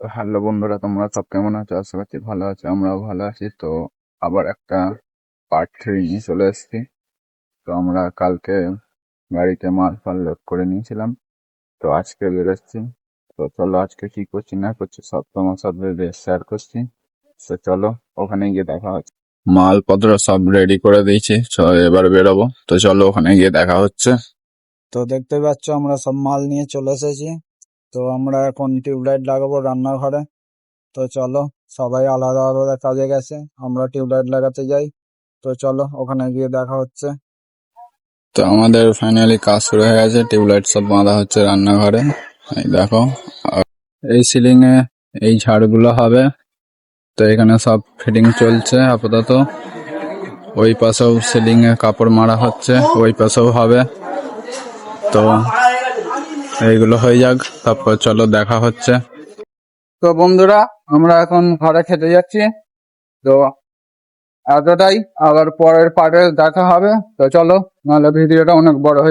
Hello বন্ধুরা, তোমরা সব কেমন আছো? আশা করছি ভালো আছো, আমরাও ভালো আছি। তো আবার একটা পার্ট 3 নিয়ে চলে এসেছি। তো আমরা কালকে গাড়িতে মাল ফাল লোড করে নিয়েছিলাম, তো আজকে বেরোচ্ছি। তো চলো আজকে কি করছি না করছি সব তোমার সাথে শেয়ার করছি। তো চলো ওখানে গিয়ে দেখা হচ্ছে। মালপত্র সব রেডি করে দিয়েছি, এবার বেরোবো। তো চলো ওখানে গিয়ে দেখা হচ্ছে। তো দেখতে পাচ্ছ আমরা সব মাল নিয়ে চলে এসেছি। তো আমরা এখন টিউবলাইট লাগাবো রান্নাঘরে। তো চলো, সবাই আলাদা আলাদা কাজে গেছে, আমরা টিউবলাইট লাগাতে যাই। তো চলো ওখানে গিয়ে দেখা হচ্ছে। তো আমাদের ফাইনালি কাজ শুরু হয়ে গেছে, টিউবলাইট সব বাঁধা হচ্ছে রান্নাঘরে। এই দেখো, আর এই সিলিং এ এই ঝাড়গুলো হবে। তো এখানে সব ফিটিং চলছে আপাতত। ওই পাশেও সিলিং এ কাপড় মারা হচ্ছে, ওই পাশেও হবে। তো এইগুলো হয়ে যাক, তারপর চলো দেখা হচ্ছে। তো বন্ধুরা, আমরা এখন ঘরে খেতে যাচ্ছি। তো এতটাই, আবার পরের পার্টে দেখা হবে। তো চলো, নাহলে ভিডিওটা অনেক বড় হয়ে